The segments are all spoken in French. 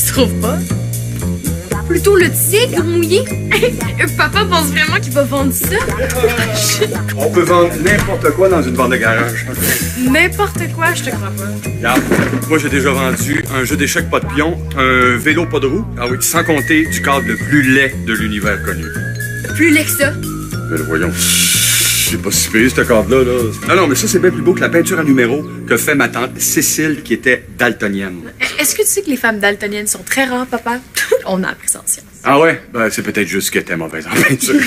Tu trouves pas? Plutôt le tigre mouillé. Papa pense vraiment qu'il va vendre ça? On peut vendre n'importe quoi dans une vente de garage. N'importe quoi, je te crois pas. Regarde, moi j'ai déjà vendu un jeu d'échecs pas de pion, un vélo pas de roue. Ah oui, sans compter du cadre le plus laid de l'univers connu. Plus laid que ça. Mais voyons, c'est pas si pire ce cadre-là. Là. Non, mais ça c'est bien plus beau que la peinture à numéro que fait ma tante Cécile qui était daltonienne. Est-ce que tu sais que les femmes daltoniennes sont très rares, papa? On a appris ça en sciences. Ah ouais? Ben c'est peut-être juste qu'elle était mauvaise en peinture.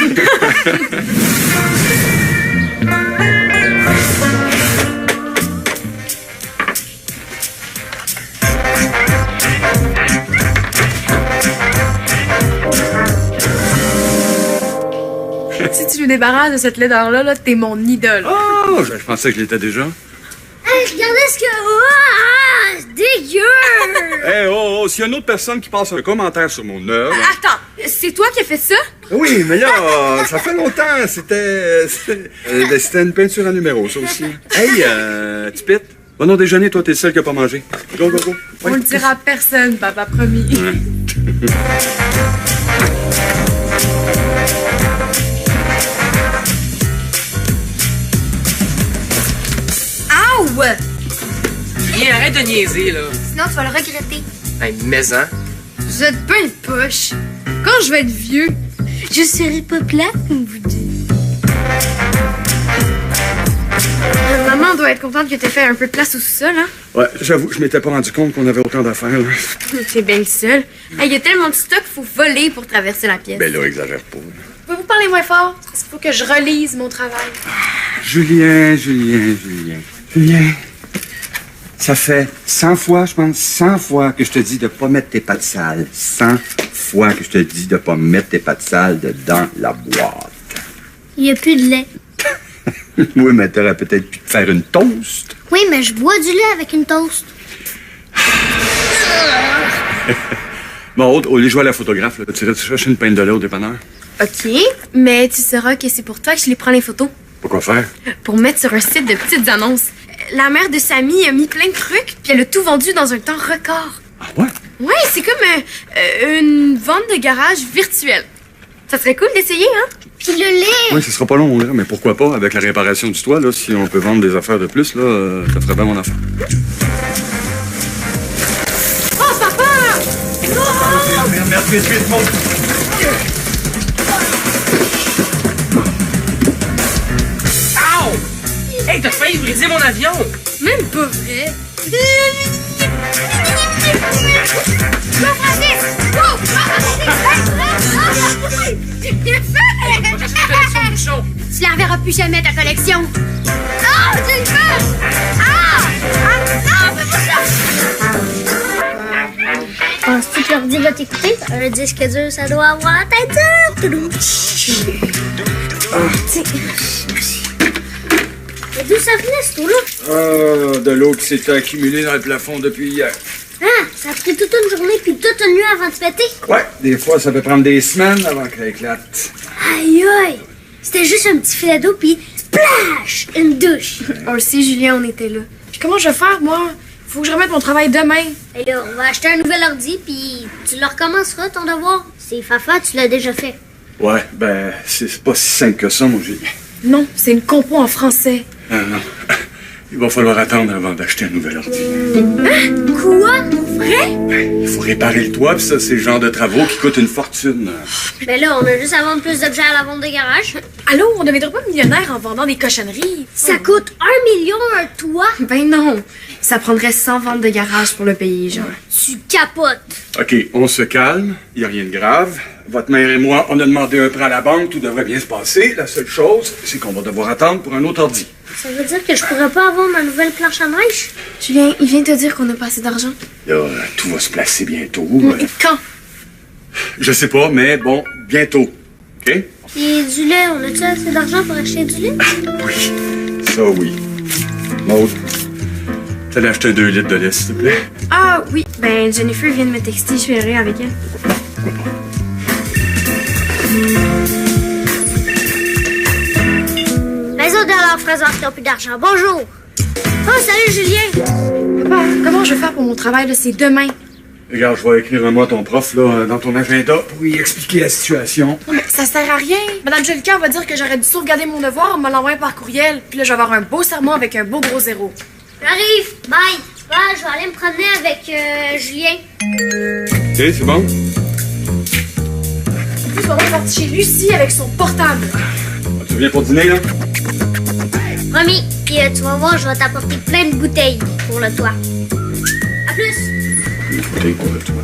Si tu nous débarrasses de cette laideur-là, là, t'es mon idole. Oh, je pensais que je l'étais déjà. Hey, regardez ce que... Ah, c'est dégueu! Eh, oh, s'il y a une autre personne qui passe un commentaire sur mon œuvre... Attends, c'est toi qui as fait ça? Oui, mais là, ça fait longtemps. C'était une peinture à numéro, ça aussi. Hey, Tipit, va au déjeuner, toi, t'es le seul qui a pas mangé. Go, go, go. On le dira à personne, papa, promis. Ow! Viens, arrête de niaiser, là. Sinon, tu vas le regretter. Hey, mais-en. Vous êtes pas une poche. Quand je vais être vieux, Je serai pas plate, comme vous dites. maman doit être contente que t'aies fait un peu de place au sous-sol, hein? Ouais, j'avoue, je m'étais pas rendu compte qu'on avait autant d'affaires, là. T'es bien le seul. Il y a tellement de stock qu'il faut voler pour traverser la pièce. Ben là, exagère pas. Pouvez-vous parler moins fort? Parce qu'il faut que je relise mon travail. Julien. Ça fait 100 fois, je pense, 100 fois que je te dis de pas mettre tes pattes sales. 100 fois que je te dis de pas mettre tes pattes sales dans la boîte. Il y a plus de lait. Oui, mais t'aurais peut-être pu te faire une toast. Oui, mais je bois du lait avec une toast. Bon, au lieu de jouer à la photographe, là, tu irais chercher une pinte de lait au dépanneur. OK, mais tu sauras que c'est pour toi que je les prends les photos. Pourquoi faire? Pour mettre sur un site de petites annonces. La mère de Samy a mis plein de trucs, puis elle a tout vendu dans un temps record. Ah ouais? Ouais, c'est comme une vente de garage virtuelle. Ça serait cool d'essayer, hein? Puis le lait. Oui, ce sera pas long, là, mais pourquoi pas, avec la réparation du toit, là, si on peut vendre des affaires de plus, là, ça ferait bien mon affaire. Oh, papa! Merde, vite, monte! Ow! Hey, t'as failli briser mon avion! Même pas vrai. Tu la reverras plus jamais, ta collection. Non, tu le fais! Non, fais pas ça! Penses-tu que l'ordi va t'écouter? Un disque dur, ça doit avoir la tête dure. Mais d'où ça venait, ce tout-là? Ah, de l'eau qui s'était accumulée dans le plafond depuis hier. Ah, ça a pris toute une journée puis toute une nuit avant de péter. Ouais, des fois, ça peut prendre des semaines avant qu'elle éclate. Aïe aïe! C'était juste un petit filet d'eau puis splash! Une douche. On le sait, Julien, on était là. Puis comment je vais faire, moi? Faut que je remette mon travail demain. Et là, on va acheter un nouvel ordi puis tu le recommenceras ton devoir. C'est Fafa, tu l'as déjà fait. Ouais, ben, c'est pas si simple que ça, mon Julien. Non, c'est une compo en français. Ah non. Il va falloir attendre avant d'acheter un nouvel ordi. Quoi? Vrai? Il faut réparer le toit, pis ça, c'est le genre de travaux qui coûtent une fortune. Ben là, on a juste à vendre plus d'objets à la vente de garage. Allô, on ne deviendra pas millionnaire en vendant des cochonneries. Ça coûte 1 million un toit. Ben non. Ça prendrait 100 ventes de garage pour le payer, genre. Tu capotes. OK, on se calme, il a rien de grave. Votre mère et moi, on a demandé un prêt à la banque, tout devrait bien se passer. La seule chose, c'est qu'on va devoir attendre pour un autre ordi. Ça veut dire que je pourrais pas avoir ma nouvelle planche à neige? Julien, il vient te dire qu'on n'a pas assez d'argent. Là, tout va se placer bientôt. Quand? Je sais pas, mais bon, bientôt. OK? Puis du lait, on a-tu assez d'argent pour acheter du lait? Oui, ça oui. Maud, t'allais acheter un 2 litres de lait, s'il te plaît? Ah oui, ben Jennifer vient de me texter, je verrai avec elle. Les autres dans leur fraiseur qui n'ont plus d'argent. Bonjour! Oh, salut Julien! Papa, comment je vais faire pour mon travail, là? C'est demain. Regarde, je vais écrire un mot à ton prof, là, dans ton agenda, pour lui expliquer la situation. Non, mais ça sert à rien. Madame Jolicoeur va dire que j'aurais dû sauvegarder mon devoir en me l'envoyant par courriel. Puis là, je vais avoir un beau sermon avec un beau gros zéro. J'arrive. Bye. Ouais, je vais aller me promener avec Julien. OK, c'est bon? En plus, on va partir chez Lucie avec son portable. Ah, tu viens pour dîner, là? Promis. Puis tu vas voir, je vais t'apporter plein de bouteilles pour le toit. À plus. Une bouteille pour le toit.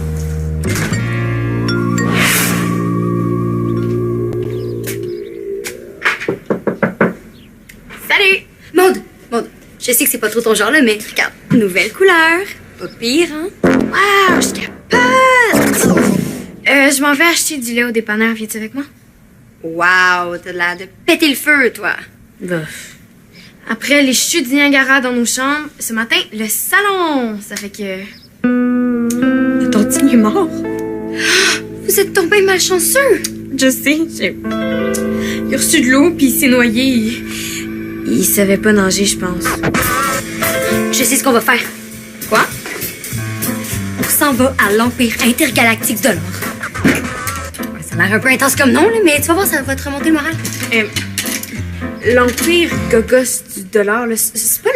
Salut! Maude, je sais que c'est pas trop ton genre, là, mais regarde, nouvelle couleur. Pas pire, hein? Wow, je capote! Je m'en vais acheter du lait au dépanneur. Viens-tu avec moi? Wow, t'as l'air de péter le feu, toi. Bof. Après les chutes du Niagara dans nos chambres, ce matin, le salon. Ça fait que... Ton digne est mort. Vous êtes tombé malchanceux. Je sais, il a reçu de l'eau, puis il s'est noyé. Il savait pas nager, je pense. Je sais ce qu'on va faire. Quoi? On s'en va à l'Empire intergalactique de l'or. Ouais, ça a l'air un peu intense comme nom, là, mais tu vas voir, ça va te remonter le moral. L'Empire Gogos du dollar, là, c'est pas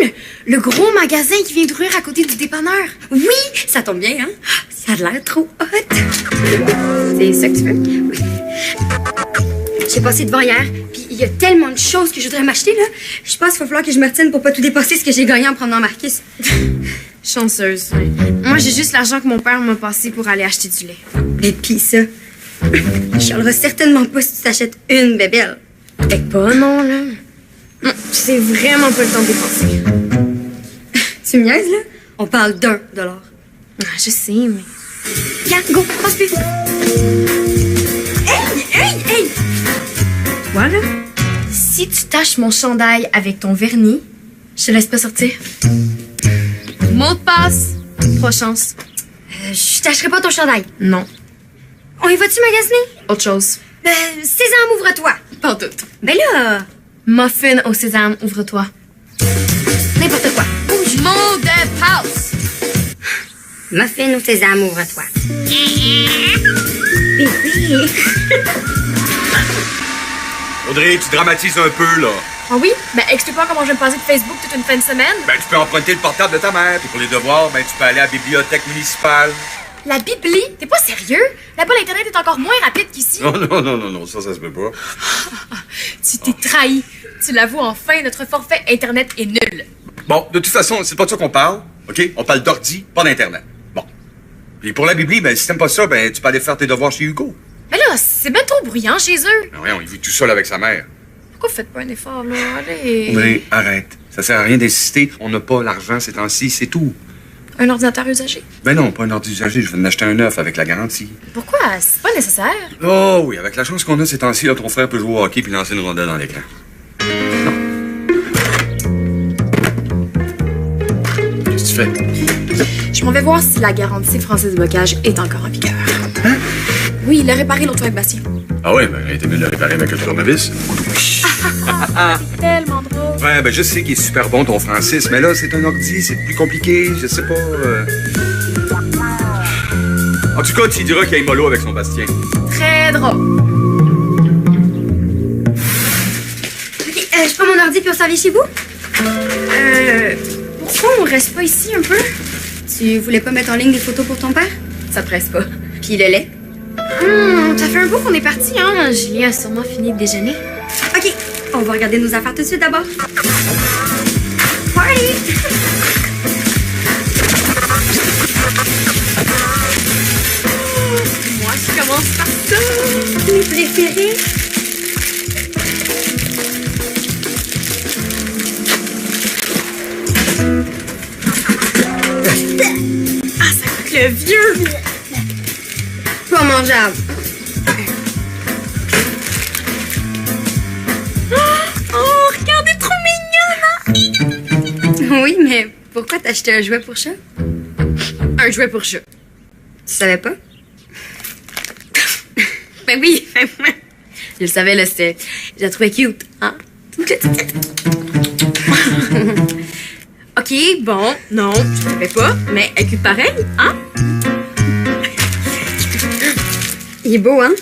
le gros magasin qui vient d'ouvrir à côté du dépanneur? Oui, ça tombe bien, hein? Ça a l'air trop hot. C'est ça que tu veux? Oui. J'ai passé devant hier, puis il y a tellement de choses que je voudrais m'acheter, là. Je pense qu'il va falloir que je me retienne pour pas tout dépasser ce que j'ai gagné en prenant Marcus. Chanceuse. Ouais. Moi, j'ai juste l'argent que mon père m'a passé pour aller acheter du lait. Et puis ça, je chialerai certainement pas si tu t'achètes une bébelle. Peut-être pas, non, là. Non, c'est vraiment pas le temps de dépenser. Tu me niaises, là? On parle d'$1. Ah, je sais, mais... Viens, go, passe plus. Hey! Quoi, là? Si tu taches mon chandail avec ton vernis, je te laisse pas sortir. Mot de passe. 3 chances. Je tâcherai pas ton chandail. Non. On y va-tu magasiner? Autre chose. Sésame, ouvre-toi. Pas tout. Ben là, Muffin au sésame, ouvre-toi. n'importe quoi. Mot de passe. Muffin au sésame, ouvre-toi. Bébé. Audrey, tu dramatises un peu, là. Ah oui? Ben, explique-moi comment je vais me passer de Facebook toute une fin de semaine. Ben, tu peux emprunter le portable de ta mère. Puis pour les devoirs, ben, tu peux aller à la bibliothèque municipale. La Bibli? T'es pas sérieux? Là-bas, l'Internet est encore moins rapide qu'ici. Non, ça se peut pas. Tu t'es trahi. Tu l'avoues enfin, notre forfait Internet est nul. Bon, de toute façon, c'est pas de ça qu'on parle, OK? On parle d'ordi, pas d'Internet. Bon. Puis pour la Bibli, ben, si t'aimes pas ça, ben, tu peux aller faire tes devoirs chez Hugo. Mais là, c'est bien trop bruyant chez eux. Ben, voyons, il vit tout seul avec sa mère. Pourquoi vous faites pas un effort, là? Allez. Audrey, arrête. Ça sert à rien d'insister. On n'a pas l'argent ces temps-ci, c'est tout. Un ordinateur usagé? Ben non, pas un ordi usagé. Je vais en acheter un neuf avec la garantie. Pourquoi? C'est pas nécessaire. Oh oui, avec la chance qu'on a ces temps-ci, là, ton frère peut jouer au hockey puis lancer une rondelle dans l'écran. Qu'est-ce que tu fais? Je m'en vais voir si la garantie française de blocage est encore en vigueur. Hein? Oui, il l'a réparé l'autre fois avec Bastien. Ah ouais, ben, il était mieux de le réparer avec un tournevis. C'est tellement drôle. Ouais, ben, je sais qu'il est super bon, ton Francis, mais là, c'est un ordi, c'est plus compliqué, je sais pas. En tout cas, tu diras qu'il y a mollo avec son Bastien. Très drôle. OK, je prends mon ordi puis on s'en vient chez vous? Pourquoi on reste pas ici un peu? Tu voulais pas mettre en ligne des photos pour ton père? Ça presse pas. Puis le lait? Ça fait un bout qu'on est parti, hein? Julien a sûrement fini de déjeuner. OK, on va regarder nos affaires tout de suite d'abord. Party! Moi, je commence par ça. Mes préférés. Ah, ça goûte le vieux. Pas mangeable. Oh, regardez, trop mignonne. Oui, mais pourquoi t'as acheté un jouet pour chat? Un jouet pour chat. Tu savais pas? Ben oui, je le savais, là, c'était... Je la trouvais cute, hein? OK, bon, non, je savais pas, mais elle est cute pareil, hein? Il est beau, hein?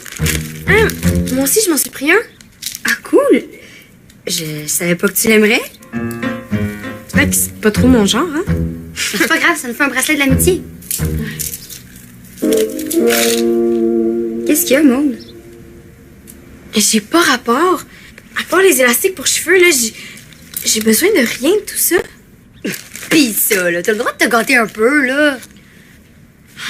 Moi aussi, je m'en suis pris un. Ah, cool! Je savais pas que tu l'aimerais. Ouais, pis c'est pas trop mon genre, hein? C'est pas grave, ça me fait un bracelet de l'amitié. Qu'est-ce qu'il y a, Maude? J'ai pas rapport. À part les élastiques pour cheveux, là, j'ai besoin de rien de tout ça. Pis ça, là, t'as le droit de te gâter un peu, là.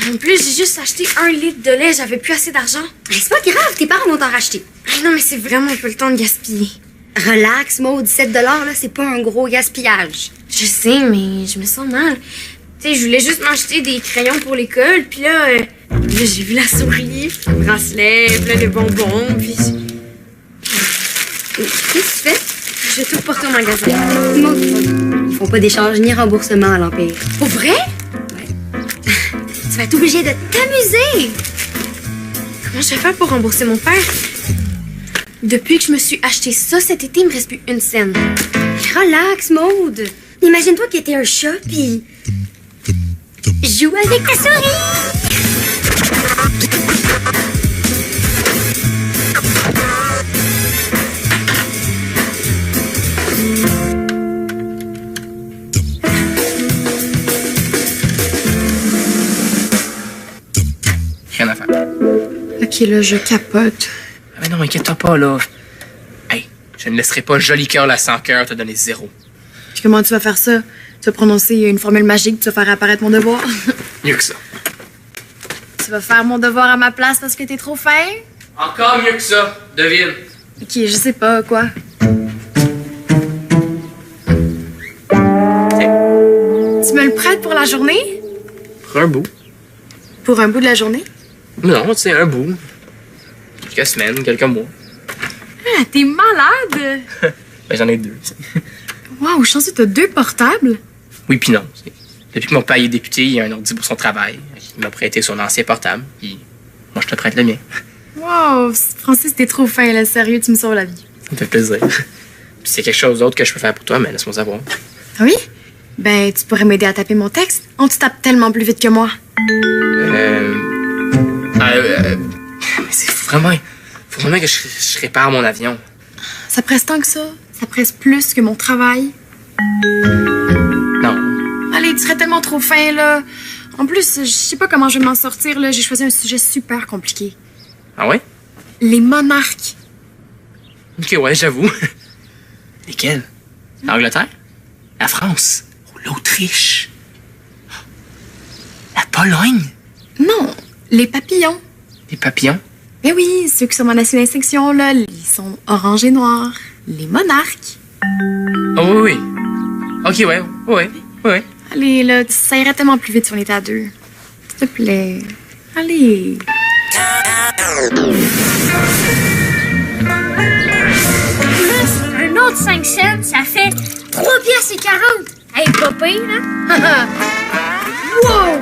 En plus, j'ai juste acheté 1 litre de lait, j'avais plus assez d'argent. C'est pas grave, tes parents vont t'en racheter. Non, mais c'est vraiment pas le temps de gaspiller. Relax, Maude, 7 $, là, c'est pas un gros gaspillage. Je sais, mais je me sens mal. Tu sais, je voulais juste m'acheter des crayons pour l'école, puis là, j'ai vu la souris, puis le bracelet, plein de bonbons, puis... Qu'est-ce que tu fais? Je vais tout porter au magasin. Maude, ils font pas d'échange ni remboursement à l'Empire. Pour vrai? Tu vas être obligé de t'amuser. Comment je vais faire pour rembourser mon père? Depuis que je me suis acheté ça cet été, il me reste plus une scène. Relax, Maude. Imagine-toi qu'il était un chat, pis... joue avec ta souris. Rien à faire. Ok, là, je capote. Ah, mais non, inquiète-toi pas, là. Hey, je ne laisserai pas Joli Cœur la sans cœur te donner 0. Puis comment tu vas faire ça? Tu vas prononcer une formule magique, tu vas faire apparaître mon devoir. Mieux que ça. Tu vas faire mon devoir à ma place parce que t'es trop fin? Encore mieux que ça. Devine. Ok, je sais pas, quoi. Tu me le prêtes pour la journée? Pour un bout. Pour un bout de la journée? Non, tu sais, un bout. Quelques semaines, quelques mois. Ah, t'es malade! Ben, j'en ai 2. Waouh, chanceux, t'as 2 portables? Oui, puis non. Depuis que mon père est député, il a un ordi pour son travail. Il m'a prêté son ancien portable, puis moi, je te prête le mien. Wow, Francis, t'es trop fin, là. Sérieux, tu me sauves la vie. Ça me fait plaisir. Puis s'il y a quelque chose d'autre que je peux faire pour toi, mais laisse-moi savoir. Ah oui? Ben, tu pourrais m'aider à taper mon texte. On te tape tellement plus vite que moi. Faut vraiment que je répare mon avion. Ça presse tant que ça? Ça presse plus que mon travail? Non. Allez, tu serais tellement trop fin, là. En plus, je sais pas comment je vais m'en sortir, là. J'ai choisi un sujet super compliqué. Ah ouais? Les monarques. Ok, ouais, j'avoue. Lesquels? L'Angleterre? La France? Ou l'Autriche? La Pologne? Non, les papillons. Les papillons? Mais oui, ceux qui sont menacés d'extinction, là, ils sont orange et noirs. Les monarques. Oh oui, oui. Ok, ouais. Allez, là, ça irait tellement plus vite si on était à 2. S'il te plaît. Allez. Plus un autre 5 cents, ça fait 3 piastres et 40. Hey, pas pire, hein? Wow!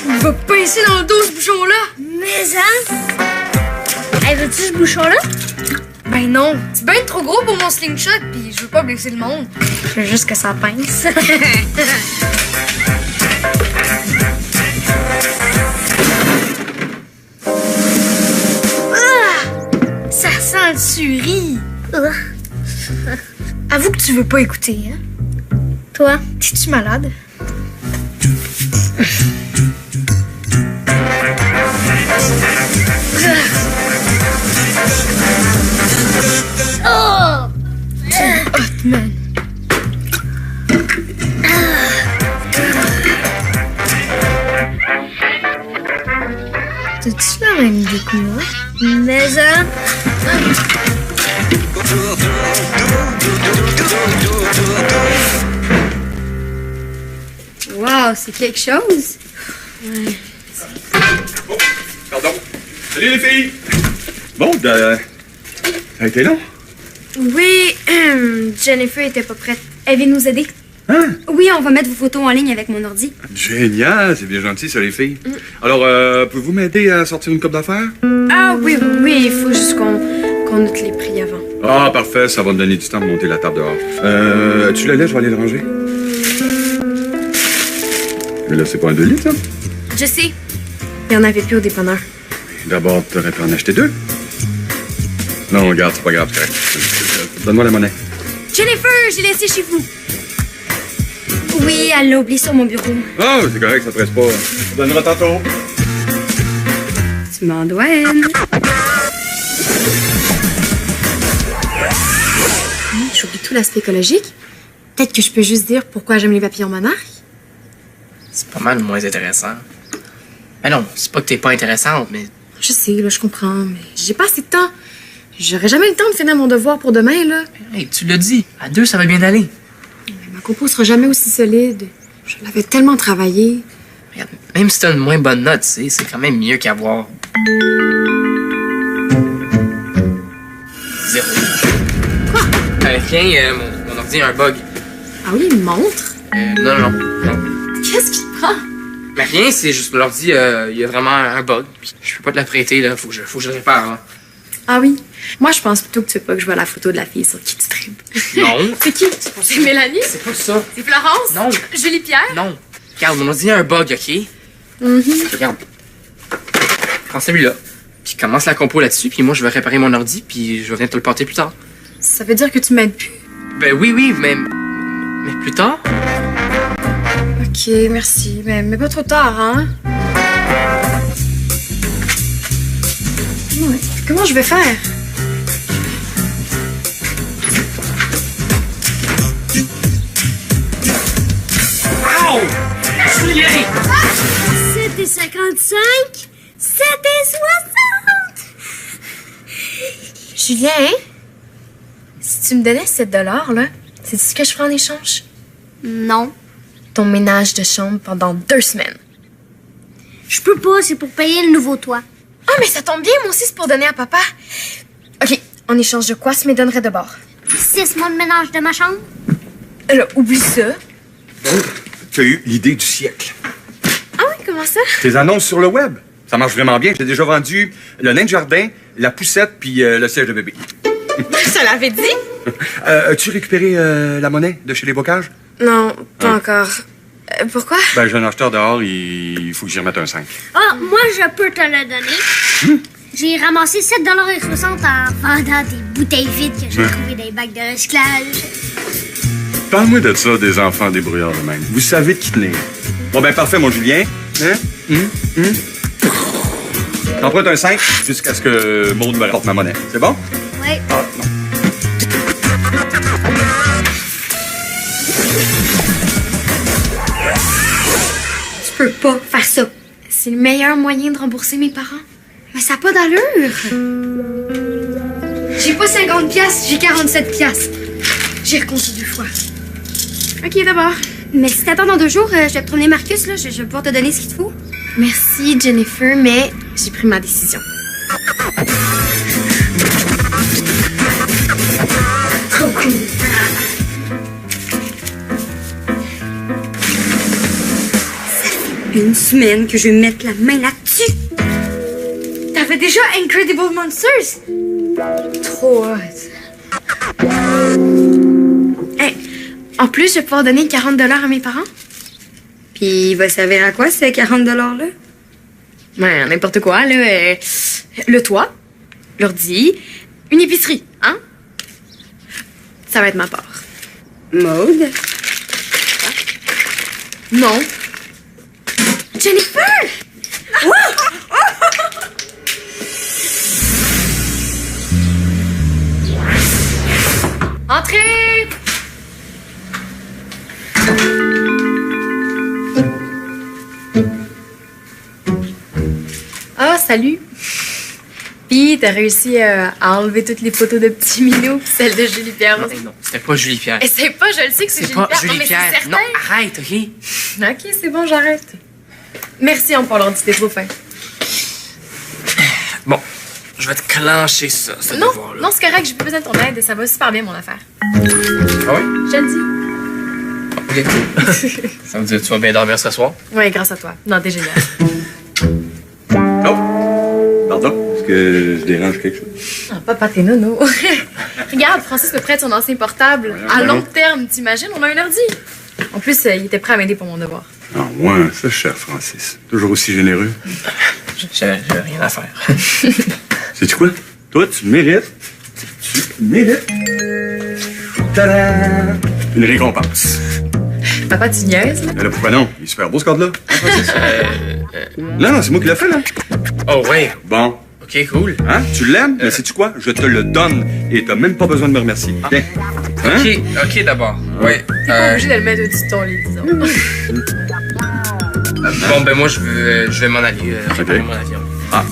On va pincer dans le dos, ce bouchon-là. Mais, hein? Hey, veux-tu ce bouchon-là? Ben non, c'est bien trop gros pour mon slingshot, puis je veux pas blesser le monde. Je veux juste que ça pince. Ça sent le suri. Avoue que tu veux pas écouter, hein? Toi? T'es-tu malade? Oh! Hot, man. T'as-tu la même idée que moi? Mais, hein? Wow, c'est quelque chose. Oh, pardon. Salut les filles! Bon, ça a été long? Oui, Jennifer était pas prête. Elle vient nous aider. Hein? Oui, on va mettre vos photos en ligne avec mon ordi. Génial, c'est bien gentil ça les filles. Alors, pouvez-vous m'aider à sortir une coupe d'affaires? Ah oui, il faut juste qu'on note les prix avant. Ah, parfait, ça va me donner du temps de monter la table dehors. Tu le laisses, je vais aller le ranger. Mais là, c'est pas un 2 litres, ça? Je sais. Il y en avait plus au dépanneur. D'abord, t'aurais pu en acheter 2. Non, regarde, c'est pas grave, c'est correct. Donne-moi la monnaie. Jennifer, j'ai laissé chez vous. Oui, elle l'a oublié sur mon bureau. Oh, c'est correct, ça presse pas. Donne-moi tantôt. Tu m'en dois une. J'oublie tout l'aspect écologique. Peut-être que je peux juste dire pourquoi j'aime les papillons monarques. C'est pas mal moins intéressant. Mais non, c'est pas que t'es pas intéressante, mais... Je sais, là, je comprends, mais j'ai pas assez de temps. J'aurai jamais le temps de finir mon devoir pour demain, là. Hey, tu l'as dit. À 2, ça va bien aller. Mais ma compo sera jamais aussi solide. Je l'avais tellement travaillé. Regarde, même si t'as une moins bonne note, tu sais, c'est quand même mieux qu'avoir... 0. Quoi? Rien, mon ordi a un bug. Ah oui, une montre? Non. Qu'est-ce qui te prend? Mais rien, c'est juste l'ordi, il y a vraiment un bug. Puis je peux pas te la prêter, là. Faut que je le répare, hein. Ah oui? Moi, je pense plutôt que tu veux pas que je vois la photo de la fille sur qui tu tripes. Non. C'est qui? C'est Mélanie? C'est pas ça. C'est Florence? Non. Julie Pierre? Non. Regarde, mon ordi a un bug, OK? Regarde. Prends celui-là. Puis commence la compo là-dessus, puis moi, je vais réparer mon ordi, puis je vais venir te le porter plus tard. Ça veut dire que tu m'aides plus? Ben oui, mais plus tard? Ok, merci. Mais pas trop tard, hein? Ouais. Comment je vais faire? Ow! Julien! 7 et 55, 7 et 60. Julien, si tu me donnais 7 $, là, c'est ce que je ferais en échange? Non, Ton ménage de chambre pendant 2 semaines. je peux pas, c'est pour payer le nouveau toit. Ah, mais ça tombe bien, moi aussi, c'est pour donner à papa. OK, en échange de quoi tu me donnerais de bord? 6 mois de ménage de ma chambre. Là, oublie ça. Tu as eu l'idée du siècle. Ah oui, comment ça? Tes annonces sur le web. Ça marche vraiment bien. J'ai déjà vendu le nain de jardin, la poussette, puis le siège de bébé. Je te l'avais dit? As-tu récupéré la monnaie de chez les bocages? Non, pas encore. Pourquoi? Ben, j'ai un acheteur dehors, il faut que j'y remette un 5. Ah, moi, je peux te le donner. J'ai ramassé 7,60 $ en vendant des bouteilles vides que j'ai trouvées dans les bacs de recyclage. Parle-moi de ça, des enfants débrouillards de même. Vous savez de qui tenir. Bon, ben, parfait, mon Julien. Hein? T'empruntes un 5 jusqu'à ce que Maud me rapporte ma monnaie. C'est bon? Oui. Ah, non. Tu peux pas faire ça. C'est le meilleur moyen de rembourser mes parents. Mais ça n'a pas d'allure. J'ai pas 50 piastres, j'ai 47 piastres. J'ai recompté 2 fois. OK, d'abord. Mais si t'attends dans 2 jours, je vais te promener Marcus, là. Je vais pouvoir te donner ce qu'il te faut. Merci, Jennifer, mais j'ai pris ma décision. Trop cool. Une semaine que je vais mettre la main là-dessus. T'avais déjà Incredible Monsters? Trop hot. Hey, en plus, je vais pouvoir donner 40 $ à mes parents. Puis, il va servir à quoi, ces 40 $ là? Ben, n'importe quoi, là. Le toit, l'ordi, une épicerie, hein? Ça va être ma part. Maude? Non. Jennifer! Entrez! Ah, salut! Puis, t'as réussi à enlever toutes les photos de petits minous pis celles de Julie Pierre. Non, c'était pas Julie Pierre. Et c'est pas, je le sais que c'est C'est Julie pas Pierre. Julie Non, mais Pierre. c'est certain. Non, arrête, OK? OK, c'est bon, j'arrête. Merci, on parle dit, t'es trop fin. Bon, je vais te clencher ça, ce Non, devoir-là. non, c'est correct, j'ai pas besoin de ton aide, ça va super bien, mon affaire. Ah oui? Je le dis. OK, cool. Ça veut dire que tu vas bien dormir ce soir? Oui, grâce à toi. Non, t'es génial. Oh! Pardon? Est-ce que je dérange quelque chose? Ah, papa, t'es nono. Regarde, Francis me prête son ancien portable. À long terme, t'imagines, on a un ordi. En plus, il était prêt à m'aider pour mon devoir. Ah, ouais, c'est cher, Francis. Toujours aussi généreux. J'ai rien à faire. Sais-tu quoi? Toi, tu mérites. Tu mérites. Tadam! Une récompense. Papa, tu niaises, là? Mais là, pourquoi non? Il est super beau, ce cadre-là. Non, c'est moi qui l'ai fait, là. Oh, ouais. Bon. OK, cool. Hein? Tu l'aimes? Mais sais-tu quoi? Je te le donne et t'as même pas besoin de me remercier. Tiens. Hein? OK, d'abord. Ouais. T'es pas obligé de le mettre au-dessus de ton lit, disons. Bon, ben moi, je vais m'en aller. Réparer mon avion. Ah.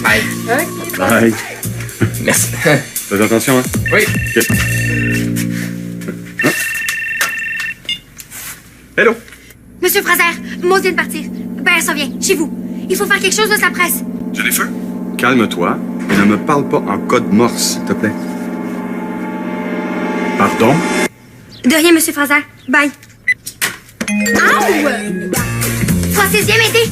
Bye. OK, bye. Bye. Merci. Fais attention, hein? Oui. OK. Hein? Hello. Monsieur Fraser, Maud vient de partir. Ben, elle s'en vient, chez vous. Il faut faire quelque chose de sa presse. Jennifer, calme-toi et ne me parle pas en code morse, s'il te plaît. Pardon? De rien, Monsieur Fraser. Bye. Aouh! Francis, viens m'aider.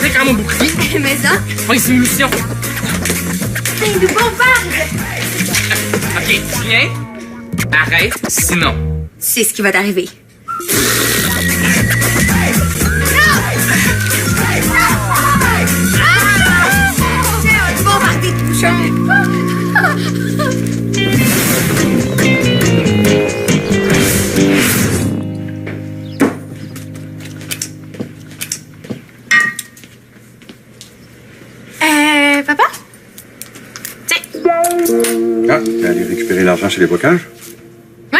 C'est quand mon bouclier. Mais ça, Pas une mission. il nous bombarde. OK, viens. Arrête, sinon. C'est ce qui va t'arriver. Bombarder tout ça. Papa? Tiens. Ah, t'es allé récupérer l'argent chez les bocages? Ouais?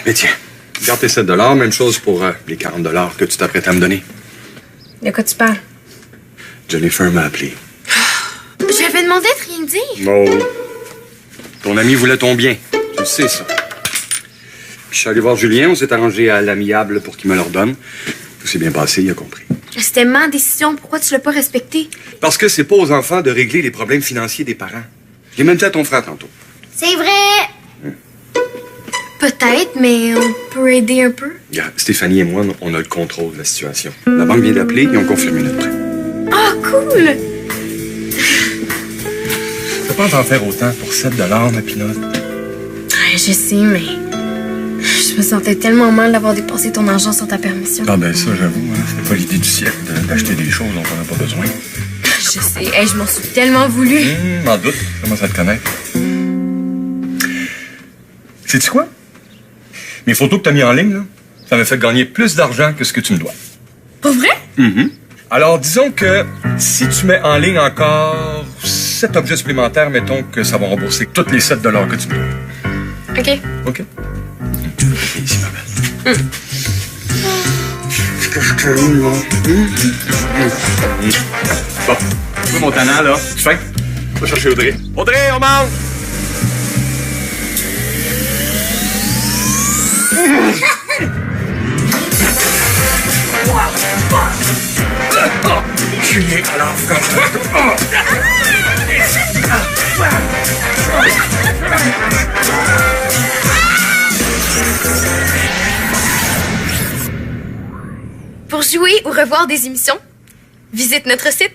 Mais tiens, garde tes 7 $, même chose pour les 40 $ que tu t'apprêtes à me donner. De quoi tu parles? Jennifer m'a appelé. J'avais demandé de rien dire. Bon. Ton ami voulait ton bien. Tu le sais, ça. Puis je suis allé voir Julien, on s'est arrangé à l'amiable pour qu'il me l'ordonne. Tout s'est bien passé, il a compris. C'était ma décision. Pourquoi tu l'as pas respectée? Parce que c'est pas aux enfants de régler les problèmes financiers des parents. Je l'ai même dit à ton frère tantôt. C'est vrai. Peut-être, mais on peut aider un peu. Regarde, Stéphanie et moi, on a le contrôle de la situation. La banque vient d'appeler et on confirme notre prêt. Ah, cool! Tu peux pas t'en faire autant pour 7 $, ma pinotte. Ouais, je sais, mais je me sentais tellement mal d'avoir dépensé ton argent sans ta permission. Ah ben ça, j'avoue, hein, c'est pas l'idée du siècle d'acheter des choses dont on n'a pas besoin. Je sais, hey, je m'en suis tellement voulu. En doute, je commence à te connaître. Sais-tu quoi? Mes photos que t'as mis en ligne, là, ça m'a fait gagner plus d'argent que ce que tu me dois. Pas vrai? Alors, disons que si tu mets en ligne encore 7 objets supplémentaires, mettons que ça va rembourser tous les 7 $ que tu me dois. OK. OK? Ici, ma belle. Qu'est-ce que je là? Bon, toi, mon tannant, là, tu fais? Va chercher Audrey. Audrey, on mange! Julien, alors, Pour jouer ou revoir des émissions, visite notre site